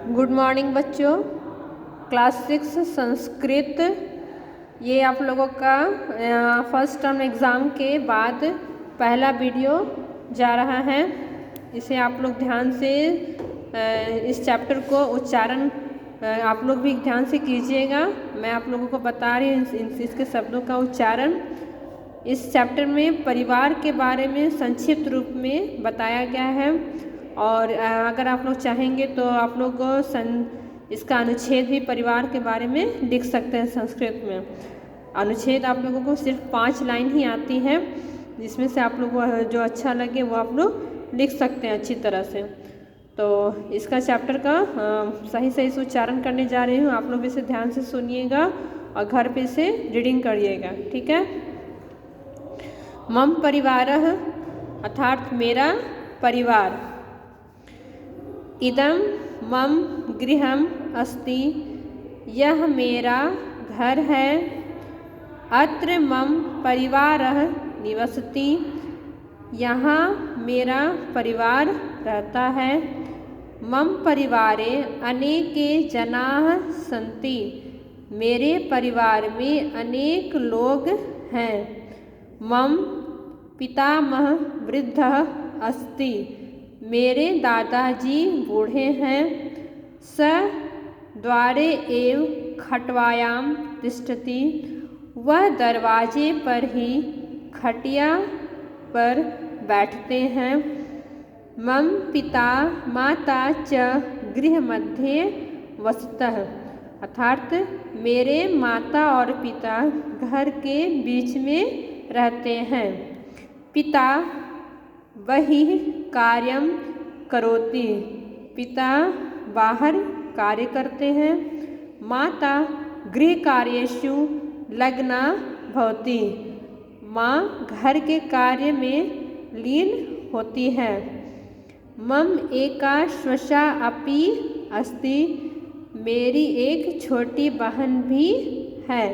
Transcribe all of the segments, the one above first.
Good morning बच्चों। Class 6 Sanskrit, ये आप लोगों का फर्स्ट टर्म एग्ज़ाम के बाद पहला वीडियो जा रहा है। इसे आप लोग ध्यान से इस चैप्टर को उच्चारण आप लोग भी ध्यान से कीजिएगा। मैं आप लोगों को बता रही हूँ इसके शब्दों का उच्चारण। इस चैप्टर में परिवार के बारे में संक्षिप्त रूप में बताया गया है और अगर आप लोग चाहेंगे तो आप लोग इसका अनुच्छेद भी परिवार के बारे में लिख सकते हैं। संस्कृत में अनुच्छेद आप लोगों को सिर्फ 5 लाइन ही आती है, जिसमें से आप लोग जो अच्छा लगे वो आप लोग लिख सकते हैं अच्छी तरह से। तो इसका चैप्टर का सही से उच्चारण करने जा रही हूँ। आप लोग इसे ध्यान से सुनिएगा और घर पे इसे रीडिंग करिएगा, ठीक है। मम परिवारः अर्थात मेरा परिवार। इदं मम गृहम् अस्ति, यह मेरा घर है। अत्र मम परिवारः निवसति, यहाँ मेरा परिवार रहता है। मम परिवारे अनेके जनाः सन्ति, मेरे परिवार में अनेक लोग हैं। मम पितामह वृद्धः अस्ति, मेरे दादाजी बूढ़े हैं। स द्वारे एव खटवायां तिष्ठति, वह दरवाजे पर ही खटिया पर बैठते हैं। मम पिता माता च गृहमध्ये वसतः, अर्थात मेरे माता और पिता घर के बीच में रहते हैं। पिता बहिः कार्यं करोति, पिता बाहर कार्य करते हैं। माता गृहकार्येषु लग्ना भवति, माँ घर के कार्य में लीन होती है। मम एका श्वशा अपि अस्ति, मेरी एक छोटी बहन भी है।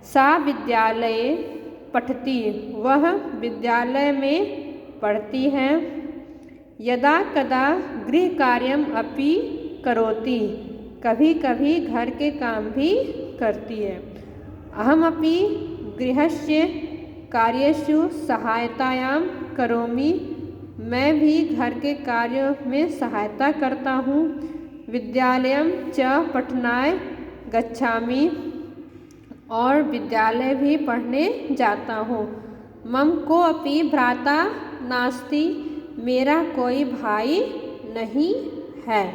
सा विद्यालये पठति, वह विद्यालय में पढ़ती है। यदा कदा गृह कार्यम अपि करोति, कभी कभी घर के काम भी करती है। अहमपि गृहस्य कार्येषु सहायतायां करोमि, मैं भी घर के कार्यों में सहायता करता हूँ। विद्यालयं च पठनाय गच्छामि, और विद्यालय भी पढ़ने जाता हूँ। मम को अपि भ्राता नास्ति, मेरा कोई भाई नहीं है।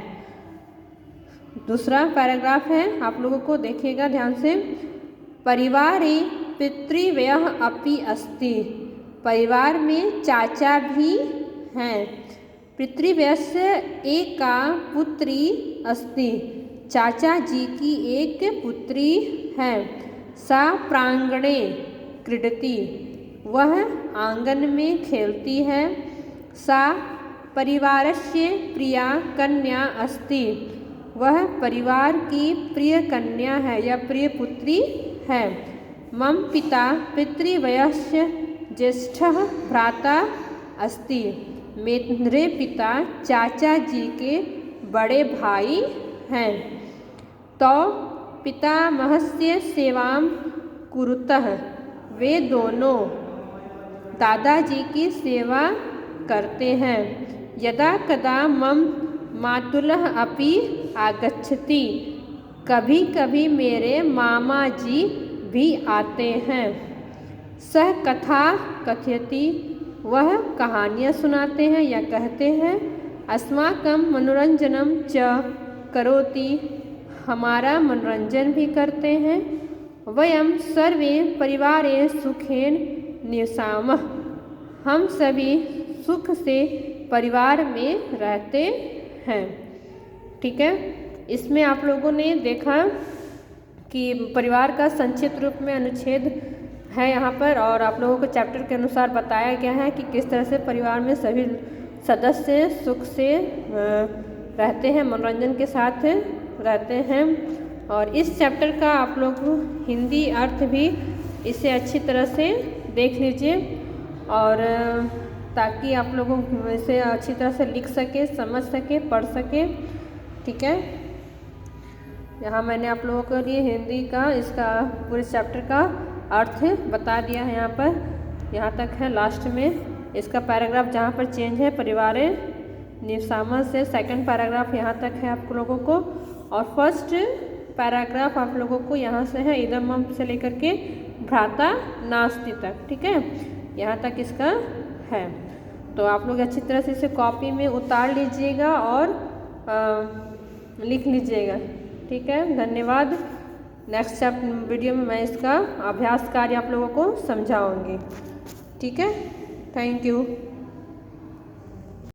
दूसरा पैराग्राफ है, आप लोगों को देखिएगा ध्यान से। परिवारे पितृव्यः अपि अस्ति, परिवार में चाचा भी हैं। पितृव्यस्य एका पुत्री अस्ति, चाचा जी की एक पुत्री है। सा प्रांगणे क्रीडति, वह आंगन में खेलती है। सा परिवारस्य प्रिया कन्या अस्ति, वह परिवार की प्रिय कन्या है या प्रिय पुत्री है। मम पिता पितृव्यस्य ज्येष्ठः भ्राता अस्ति, मेरे पिता चाचा जी के बड़े भाई हैं। तो पितामहस्य सेवां कुरुतः, वे दोनों दादाजी की सेवा करते हैं। यदा कदा मम मातुलः अपि आगच्छति, कभी कभी मेरे मामा जी भी आते हैं। सह कथा कथयति, वह कहानियाँ सुनाते हैं या कहते हैं। अस्माकं मनोरंजनम च करोति, हमारा मनोरंजन भी करते हैं। वयं सर्वे परिवारे सुखेन निवसामः, हम सभी सुख से परिवार में रहते हैं। ठीक है, इसमें आप लोगों ने देखा कि परिवार का संक्षिप्त रूप में अनुच्छेद है यहाँ पर, और आप लोगों को चैप्टर के अनुसार बताया गया है कि किस तरह से परिवार में सभी सदस्य सुख से रहते हैं, मनोरंजन के साथ रहते हैं। और इस चैप्टर का आप लोग हिंदी अर्थ भी इसे अच्छी तरह से देख लीजिए, और ताकि आप लोगों इसे अच्छी तरह से लिख सके, समझ सके, पढ़ सके। ठीक है, यहाँ मैंने आप लोगों के लिए हिंदी का इसका पूरे चैप्टर का अर्थ बता दिया है। यहाँ तक है। लास्ट में इसका पैराग्राफ जहाँ पर चेंज है परिवारे निशामत से सेकंड पैराग्राफ यहाँ तक है आप लोगों को, और फर्स्ट पैराग्राफ आप लोगों को यहाँ से है इदम से लेकर के भ्राता नास्ति तक। ठीक है, यहाँ तक इसका है। तो आप लोग अच्छी तरह से इसे कॉपी में उतार लीजिएगा और लिख लीजिएगा। ठीक है, धन्यवाद। नेक्स्ट वीडियो में मैं इसका अभ्यास कार्य आप लोगों को समझाऊंगी। ठीक है, थैंक यू।